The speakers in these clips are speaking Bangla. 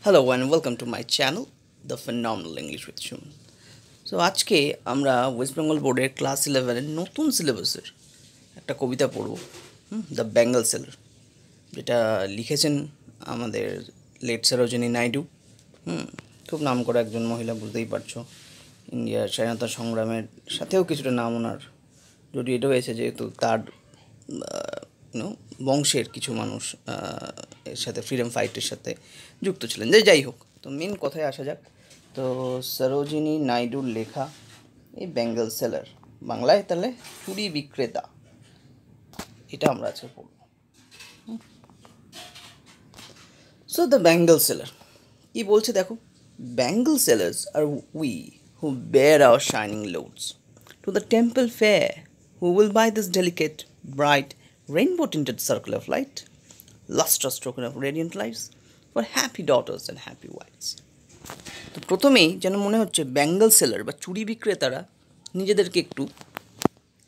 Hello and welcome to my channel, The Phenomenal English with Shuman. So আজকে আমরা ওয়েস্ট বেঙ্গল বোর্ডের ক্লাস 11-এর নতুন সিলেবাসের একটা কবিতা পড়ব, দ্য বেঙ্গল সেলার, যেটা লিখেছেন আমাদের লেট সরোজিনী নাইডু। খুব নাম করা একজন মহিলা, বুঝতেই পারছো। ইন্ডিয়ার স্বাধীনতা সংগ্রামের সাথেও কিছুটা নাম ওনার জড়িয়ে রয়েছে, যেহেতু তার বংশের কিছু মানুষ এর সাথে ফ্রিডম ফাইটের সাথে যুক্ত ছিলেন। যাই হোক, তো মেন কথায় আসা যাক। তো সরোজিনী নাইডুর লেখা এই বেঙ্গল সেলার, বাংলায় তাহলে চুরি বিক্রেতা, এটা আমরা আজকে পড়ব। সো দ্য বেঙ্গল সেলার কি বলছে দেখো। Bengal sellers are we who bear our shining loads to the temple fair, who will buy this delicate, bright, rainbow-tinted circle of light, lustrous token of radiant lives, for happy daughters and happy wives. তো প্রথমেই যেন মনে হচ্ছে বেঙ্গল সেলার বা চুরি বিক্রেতারা নিজেদেরকে একটু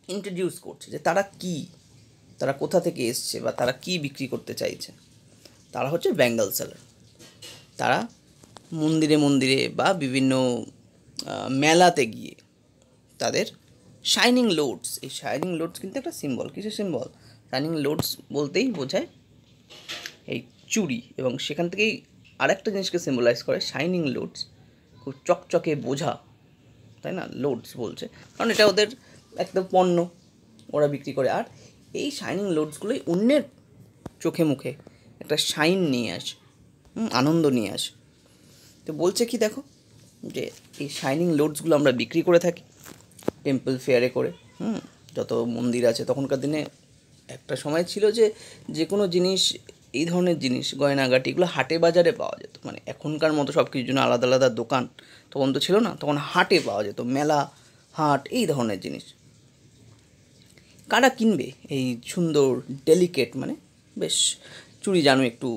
ইন্ট্রোডিউস করছে, যে তারা কি, তারা কোথা থেকে এসছে বা তারা কি বিক্রি করতে চাইছে। তারা হচ্ছে বেঙ্গল সেলার। তারা মন্দিরে মন্দিরে বা বিভিন্ন মেলাতে গিয়ে তাদের শাইনিং লোডস, এই শাইনিং লোডস কিন্তু একটা সিম্বল। কিসের সিম্বল? শাইনিং লোডস বলতেই বোঝায় এই চুড়ি, এবং সেখান থেকেই আরেকটা জিনিসকে সিম্বলাইজ করে। শাইনিং লোডস, খুব চকচকে বোঝা, তাই না? লোডস বলছে কারণ এটা ওদের একটা পণ্য, ওরা বিক্রি করে। আর এই শাইনিং লোডসগুলোই অন্যের চোখে মুখে একটা শাইন নিয়ে আসে, আনন্দ নিয়ে আসে। তো বলছে কি দেখো, যে এই শাইনিং লোডসগুলো আমরা বিক্রি করে থাকি টেম্পল ফেয়ারে করে। যত মন্দির আছে, তখনকার দিনে একটা সময় ছিল যে যে কোনো জিনিস, এই ধরনের জিনিস, গয়নাগাটি, এগুলো হাটে বাজারে পাওয়া যেত। মানে এখনকার মতো সব কিছুর জন্য আলাদা আলাদা দোকান তখন তো ছিল না, তখন হাটে পাওয়া যেত, মেলা, হাট, এই ধরনের জিনিস। কারা কিনবে এই সুন্দর ডেলিকেট, মানে বেশ চুড়ি, জানো একটু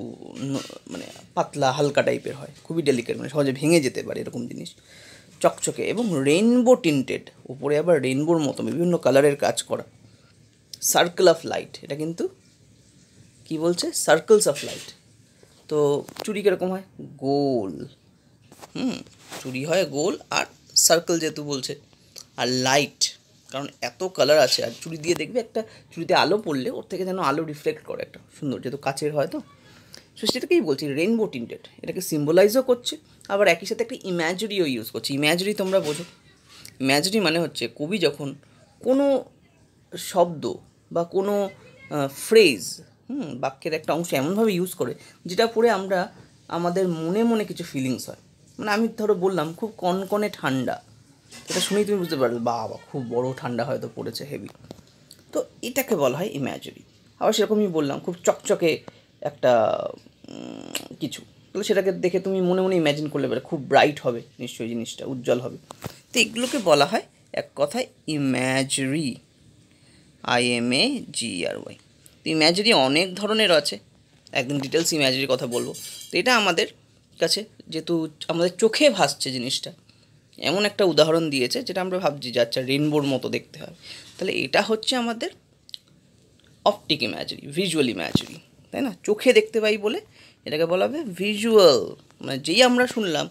মানে পাতলা হালকা টাইপের হয়, খুবই ডেলিকেট, মানে সহজে ভেঙে যেতে পারে এরকম জিনিস, চকচকে এবং রেইনবো টিন্টেড, উপরে আবার রেইনবোর মতো বিভিন্ন কালারের কাজ করা, সার্কেল অফ লাইট, এটা কিন্তু কি বলছে? Circles of light. তো চুড়ি কীরকম হয়? গোল। চুড়ি হয় গোল, আর সার্কেল যেহেতু বলছে, আর লাইট, কারণ এত কালার আছে। আর চুড়ি দিয়ে দেখবে একটা চুড়িতে আলো পড়লে ওর থেকে যেন আলো রিফ্লেক্ট করে, একটা সুন্দর, যেহেতু কাচের হয়। তো সেটাকেই বলছি রেইনবো টিন্টেড, এটাকে সিম্বলাইজও করছে, আবার একই সাথে একটা ইম্যাজেরিও ইউজ করছে। ইম্যাজেরি তোমরা বোঝো। ইম্যাজেরি মানে হচ্ছে কবি যখন কোনো শব্দ বা কোনো ফ্রেজ, বাক্যের একটা অংশ এমনভাবে ইউজ করে যেটা পড়ে আমরা, আমাদের মনে মনে কিছু ফিলিংস হয়। মানে আমি ধরো বললাম খুব কনকনে ঠান্ডা, এটা শুনেই তুমি বুঝতে পারবে বাবা খুব বড় ঠান্ডা হয়তো পড়েছে, হেভি। তো এটাকে বলা হয় ইম্যাজেরি। আবার সেরকমই বললাম খুব চকচকে একটা কিছু, তাহলে সেটাকে দেখে তুমি মনে মনে ইম্যাজিন করলে পারে খুব ব্রাইট হবে নিশ্চয়ই, জিনিসটা উজ্জ্বল হবে। তো এগুলোকে বলা হয় এক কথায় ইম্যাজেরি, IMAGERY। তো ইম্যাজেরি অনেক ধরনের আছে, একদম ডিটেলস ইম্যাজেরির কথা বলবো। তো এটা আমাদের কাছে যেহেতু আমাদের চোখে ভাসছে জিনিসটা, এমন একটা উদাহরণ দিয়েছে যেটা আমরা ভাবছি যে আচ্ছা রেইনবোর মতো দেখতে হয়, তাহলে এটা হচ্ছে আমাদের অপটিক ইম্যাজেরি, ভিজুয়াল ইম্যাজেরি, তাই না? চোখে দেখতে পাই বলে এটাকে বলা হবে ভিজুয়াল। মানে যেই আমরা শুনলাম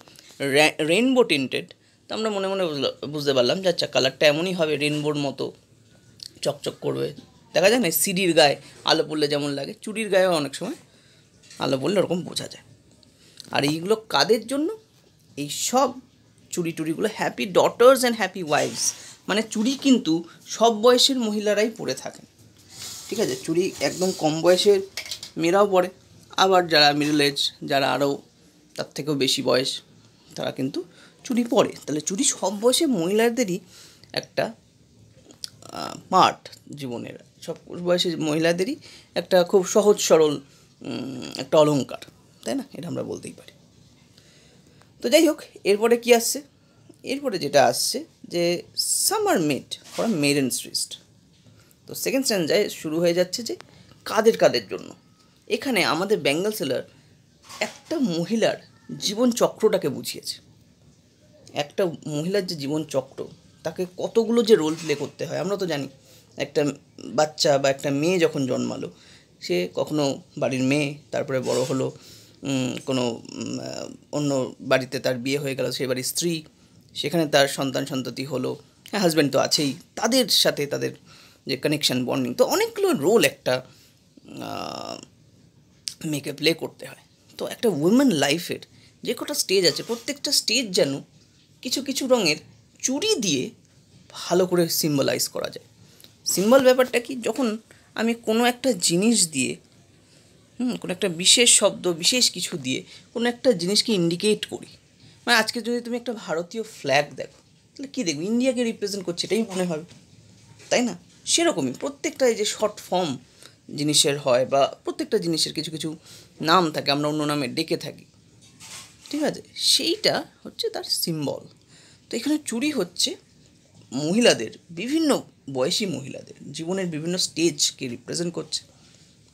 রেইনবো টিন্টেড, তো আমরা মনে মনে বুঝতে পারলাম যে আচ্ছা কালারটা এমনই হবে, রেইনবোর মতো চকচক করবে। দেখা যায় না সিডির গায়ে আলো পড়লে যেমন লাগে, চুড়ির গায়েও অনেক সময় আলো পড়লে ওরকম বোঝা যায়। আর এইগুলো কাদের জন্য? এই সব চুড়ি টুড়িগুলো happy daughters and happy wives, মানে চুড়ি কিন্তু সব বয়সের মহিলারাই পরে থাকেন, ঠিক আছে? চুড়ি একদম কম বয়সের মেয়েরাও পরে, আবার যারা মিডল এজ, যারা আরও তার থেকেও বেশি বয়স, তারা কিন্তু চুড়ি পরে। তাহলে চুড়ি সব বয়সের মহিলাদেরই একটা পার্ট, জীবনের সব বয়সের মহিলাদেরই একটা খুব সহজ সরল একটা অলংকার, তাই না? এটা আমরা বলতেই পারি। তো যাই হোক, এরপরে কি আসছে? এরপরে যেটা আসছে যে সামার মেড ফর মেডেন সৃষ্ট। তো সেকেন্ড স্ট্যান্ডায় শুরু হয়ে যাচ্ছে যে কাদের কাদের জন্য। এখানে আমাদের বেঙ্গল সেলার একটা মহিলার জীবন চক্রটাকে বুঝিয়েছে। একটা মহিলার যে জীবন চক্র, তাকে কতগুলো যে রোল প্লে করতে হয়। আমরা তো জানি একটা বাচ্চা বা একটা মেয়ে যখন জন্মালো, সে কখনো বাড়ির মেয়ে, তারপরে বড় হলো কোনো অন্য বাড়িতে তার বিয়ে হয়ে গেল, সেই বাড়ির স্ত্রী, সেখানে তার সন্তান সন্ততি হলো, হ্যাঁ হাজব্যান্ড তো আছেই, তাদের সাথে তাদের যে কানেকশান বন্ডিং, তো অনেকগুলো রোল একটা মেয়েকে প্লে করতে হয়। তো একটা উইমেন লাইফের যে কটা স্টেজ আছে, প্রত্যেকটা স্টেজ যেন কিছু কিছু রঙের চুড়ি দিয়ে ভালো করে সিম্বলাইজ করা যায়। সিম্বল ব্যাপারটা কি, যখন আমি কোনো একটা জিনিস দিয়ে কোনো একটা বিশেষ শব্দ, বিশেষ কিছু দিয়ে কোনো একটা জিনিসকে ইন্ডিকেট করি, মানে আজকে যদি তুমি একটা ভারতীয় ফ্ল্যাগ দেখো, তাহলে কী দেখবে, ইন্ডিয়াকে রিপ্রেজেন্ট করছে এটাই মনে হবে, তাই না? সেরকমই প্রত্যেকটা এই যে শর্ট ফর্ম জিনিসের হয়, বা প্রত্যেকটা জিনিসের কিছু কিছু নাম থাকে, আমরা অন্য নামে ডেকে থাকি, ঠিক আছে, সেইটা হচ্ছে তার সিম্বল। তো এখানে চুড়ি হচ্ছে মহিলাদের, বিভিন্ন বয়সী মহিলাদের জীবনের বিভিন্ন স্টেজকে রিপ্রেজেন্ট করছে,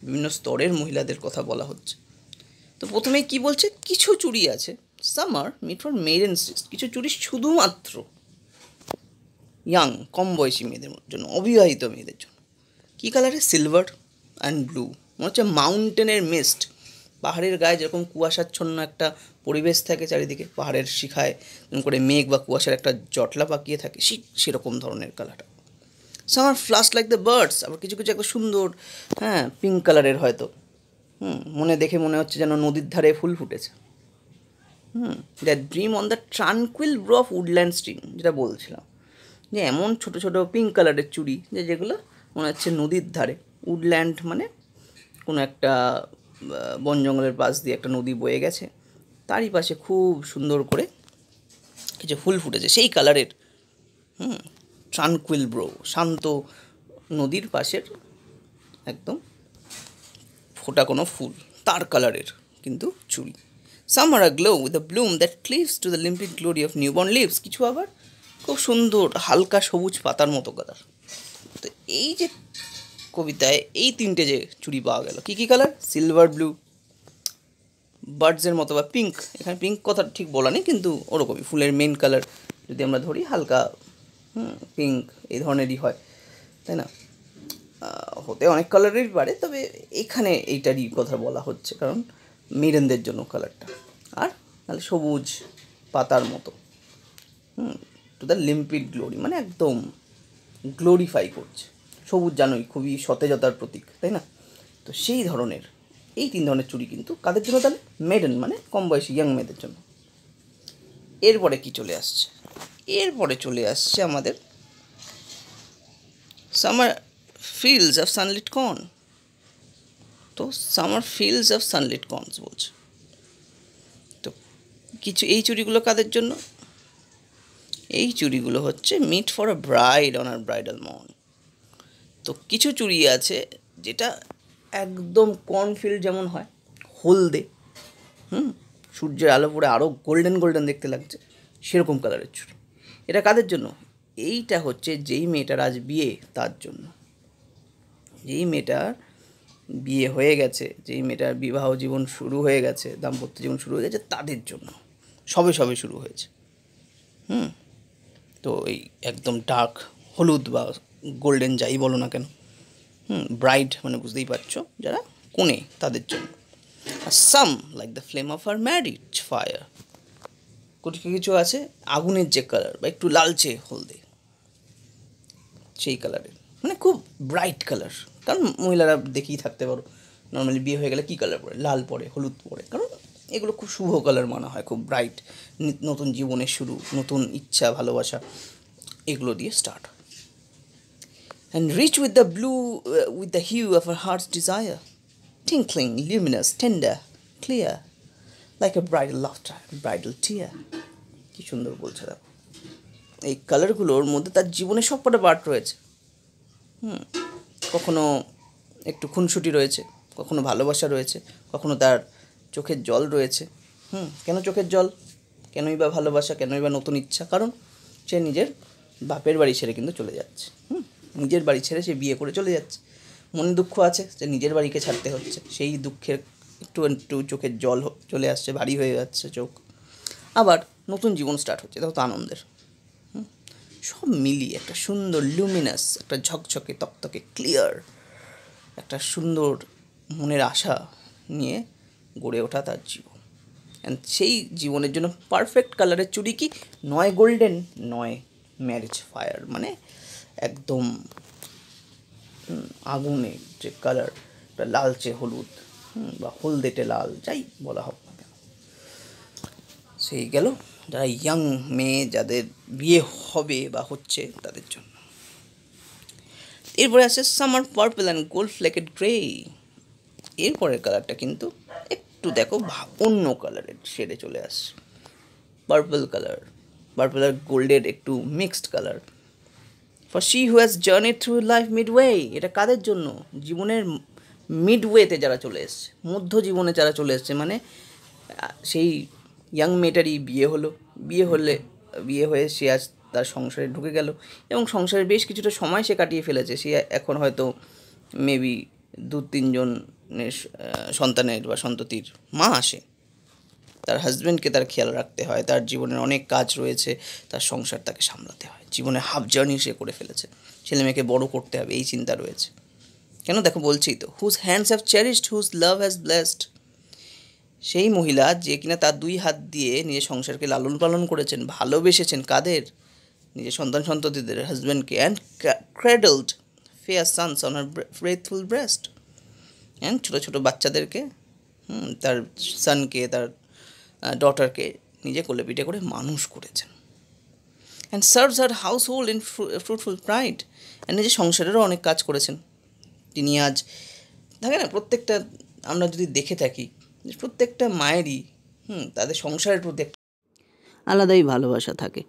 বিভিন্ন স্তরের মহিলাদের কথা বলা হচ্ছে। তো প্রথমেই কি বলছে, কিছু চুড়ি আছে, সাম আর মিট ফর মেডেন স্টেজ, কিছু চুড়ি শুধুমাত্র ইয়াং, কম বয়সী মেয়েদের জন্য, অবিবাহিত মেয়েদের জন্য। কী কালারে, সিলভার অ্যান্ড ব্লু, মনে হচ্ছে মাউন্টেনের মিস্ট, পাহাড়ের গায়ে যেরকম কুয়াশাচ্ছন্ন একটা পরিবেশ থাকে চারিদিকে, পাহাড়ের শিখায় করে মেঘ বা কুয়াশার একটা জটলা পাকিয়ে থাকে, সেরকম ধরনের কালারটা। Summer flush like the birds, আবার কিছু কিছু একটা সুন্দর, হ্যাঁ পিঙ্ক কালারের হয়তো, দেখে মনে হচ্ছে যেন নদীর ধারে ফুল ফুটেছে। That dream on the tranquil brow of woodland stream, যেটা বলছিলাম, যে এমন ছোটো ছোটো পিঙ্ক কালারের চুড়ি যেগুলো মনে হচ্ছে নদীর ধারে, উডল্যান্ড মানে কোনো একটা বন জঙ্গলের পাশ দিয়ে একটা নদী বয়ে গেছে, তারই পাশে খুব সুন্দর করে কিছু ফুল ফুটেছে সেই কালারের। ট্রানকুইল ব্রো, শান্ত নদীর পাশের একদম ফোটা কোনো ফুল, তার কালারের কিন্তু চুড়ি। Some are a glow with a bloom that cleaves to the limpid glory of newborn leaves, কিছু আবার খুব সুন্দর হালকা সবুজ পাতার মতো কালার। তো এই যে কবিতায় এই তিনটে যে চুড়ি পাওয়া গেল, কী কী কালার, সিলভার, ব্লু, বার্ডসের মতো বা পিঙ্ক, এখানে পিঙ্ক কথা ঠিক বলা নেই, কিন্তু ওরকমই ফুলের মেন কালার যদি আমরা ধরি হালকা পিঙ্ক এই ধরনেরই হয়, তাই না? হতে অনেক কালারেরই পারে, তবে এখানে এইটারই কথা বলা হচ্ছে, কারণ মেডেনদের জন্য কালারটা। আর তাহলে সবুজ পাতার মতো, টু দ্য লিম্পিড গ্লোরি, মানে একদম গ্লোরিফাই করছে। সবুজ জানোই খুবই সতেজতার প্রতীক, তাই না? তো সেই ধরনের এই তিন ধরনের চুড়ি কিন্তু কাদের জন্য, তাহলে মেডেন মানে কম বয়সী ইয়াং মেয়েদের জন্য। এরপরে কি চলে আসছে, এরপরে চলে আসছে আমাদের summer fields of sunlit corn. তো summer fields of sunlit corns বলছে। তো কিছু এই চুড়িগুলো কাদের জন্য, এই চুড়িগুলো হচ্ছে meant for a bride on her bridal morn. তো কিছু চুড়ি আছে যেটা একদম কর্নফিল্ড যেমন হয়, হলদে, সূর্যের আলো পড়ে আরও গোল্ডেন গোল্ডেন দেখতে লাগছে, সেরকম কালারের চুড়ি। এটা কাদের জন্য, এইটা হচ্ছে যেই মেয়েটার আজ বিয়ে তার জন্য, যেই মেয়েটার বিয়ে হয়ে গেছে, যেই মেয়েটার বিবাহ জীবন শুরু হয়ে গেছে, দাম্পত্য জীবন শুরু হয়ে গেছে, তাদের জন্য সবে সবে শুরু হয়েছে। তো এই একদম ডার্ক হলুদ বা গোল্ডেন যাই বলো না কেন, ব্রাইড মানে বুঝতেই পারছো যারা কোণে, তাদের জন্য। আর some like the flame of her marriage fire, কিছু আছে আগুনের যে কালার বা একটু লালচে হলদে সেই কালারের, মানে খুব ব্রাইট কালার। কারণ মহিলারা দেখেই থাকতে পারো, নর্মালি বিয়ে হয়ে গেলে কী কালার পরে, লাল পরে, হলুদ পরে, কারণ এগুলো খুব শুভ কালার মানা হয়, খুব ব্রাইট, নতুন জীবনের শুরু, নতুন ইচ্ছা ভালোবাসা, এগুলো দিয়ে স্টার্ট হয়। And rich with the blue, with the hue of her heart's desire, tinkling, luminous, tender, clear, like a bridal laughter, bridal tear. কি সুন্দর বলছে দেখো, এই কালারগুলোর মধ্যে তার জীবনে সব কটা পার্ট রয়েছে। কখনো একটু খুনসুটি রয়েছে, কখনো ভালোবাসা রয়েছে, কখনো তার চোখের জল রয়েছে। কেন চোখের জল, কেনই বা ভালোবাসা, কেনই বা নতুন ইচ্ছা, কারণ সে নিজের বাপের বাড়ি ছেড়ে কিন্তু চলে যাচ্ছে, নিজের বাড়ি ছেড়ে সে বিয়ে করে চলে যাচ্ছে, মনে দুঃখ আছে যে নিজের বাড়িকে ছাড়তে হচ্ছে, সেই দুঃখের একটু একটু চোখের জল চলে আসছে, ভারী হয়ে যাচ্ছে চোখ, আবার নতুন জীবন স্টার্ট হচ্ছে, তাও তো আনন্দের। সব মিলিয়ে একটা সুন্দর লুমিনাস, একটা ঝকঝকে তকতকে ক্লিয়ার, একটা সুন্দর মনের আশা নিয়ে গড়ে ওঠা তার জীবন। অ্যান্ড সেই জীবনের জন্য পারফেক্ট কালারের চুড়ি কি, নয় গোল্ডেন, নয় ম্যারেজ ফায়ার, মানে একদম আগুনের যে কালার, লালচে হলুদ বা হলদেটে লাল, যাই বলা হোক না কেন। সেই গেল যারা ইয়াং মেয়ে, যাদের বিয়ে হবে বা হচ্ছে তাদের জন্য। এরপরে আছে summer purple and gold flecked grey. এরপরের কালারটা কিন্তু একটু দেখো অন্য কালারের শেডে চলে আসছে, পার্পল কালার, পার্পল আর গোল্ডের একটু mixed colour. For she who has journey through life midway. এটা কাদের জন্য? জীবনের মিডওয়েতে যারা চলে এসছে, মধ্য জীবনে যারা চলে এসছে, মানে সেই ইয়াং মেয়েটারই বিয়ে হলো, বিয়ে হয়ে সে আজ তার সংসারে ঢুকে গেল এবং সংসারের বেশ কিছুটা সময় সে কাটিয়ে ফেলেছে। সে এখন হয়তো মেবি 2-3 জনের সন্তানের বা সন্ততির মা আসে। তার হাজব্যান্ডকে তার খেয়াল রাখতে হয়, তার জীবনের অনেক কাজ রয়েছে, তার সংসার তাকে সামলাতে হয়, জীবনে হাফ জার্নি সে করে ফেলেছে, ছেলে মেয়েকে বড়ো করতে হবে, এই চিন্তা রয়েছে। কেন দেখো বলছি তো, whose hands have cherished, whose love has blessed. সেই মহিলা যে কিনা তার 2 হাত দিয়ে নিজের সংসারকে লালন পালন করেছেন, ভালোবেসেছেন কাদের? নিজের সন্তান সন্ততিদের, হাজব্যান্ডকে। And cradled fair sons on her faithful breast. And ছোটো ছোটো বাচ্চাদেরকে, তার সানকে, তার ডটারকে নিজে কোলে পিঠে করে মানুষ করেছেন। And serves her house hold in fruitful pride. And নিজের সংসারেরও অনেক কাজ করেছেন তিনি। আজ থাকে না, প্রত্যেকটা আমরা যদি দেখে থাকি, প্রত্যেকটা মায়েরই তাদের সংসারের প্রতি একটা আলাদাই ভালোবাসা থাকে,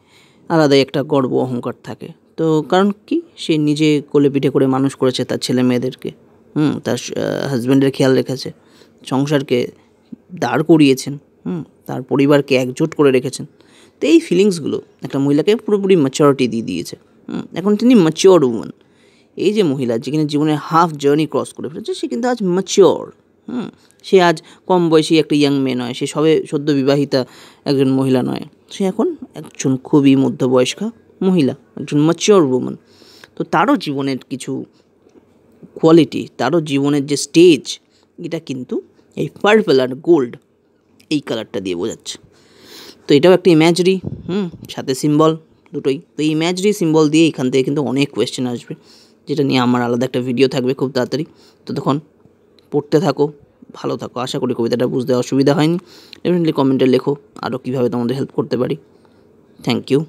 আলাদাই একটা গর্ব অহংকার থাকে। তো কারণ কি, সে নিজে কোলে পিঠে করে মানুষ করেছে তার ছেলে মেয়েদেরকে, তার হাজব্যান্ডের খেয়াল রেখেছে, সংসারকে দাঁড় করিয়েছেন, তার পরিবারকে একজোট করে রেখেছেন। তো এই ফিলিংসগুলো একটা মহিলাকে পুরোপুরি ম্যাচিওরিটি দিয়ে দিয়েছে। এখন তিনি ম্যাচিওর উম্যান। এই যে মহিলা যেখানে জীবনের হাফ জার্নি ক্রস করে ফেলেছে, সে কিন্তু আজ ম্যাচিওর। সে আজ কম বয়সী একটা ইয়াং মেয়ে নয়, সে সবে সদ্য বিবাহিতা একজন মহিলা নয়, সে এখন একজন খুবই মধ্যবয়স্কা মহিলা, একজন ম্যাচিওর উম্যান। তো তারও জীবনের কিছু কোয়ালিটি, তারও জীবনের যে স্টেজ, এটা কিন্তু এই পার্পল আর গোল্ড এই কালারটা দিয়ে বোঝাচ্ছে। তো এটাও একটা ইম্যাজিনারি, সাথে সিম্বল দুটোই। তো এই ইম্যাজিনারি সিম্বল দিয়ে এখান থেকে কিন্তু অনেক কোয়েশ্চেন আসবে, যেটা নিয়ে আমার আলাদা একটা ভিডিও থাকবে খুব তাড়াতাড়ি। তো তখন পড়তে থাকো, ভালো থাকো। আশা করি কবিতাটা বুঝতে অসুবিধা হয়নি। ডেফিনেটলি কমেন্টে লেখো আরও কীভাবে তোমাদের হেল্প করতে পারি। Thank you.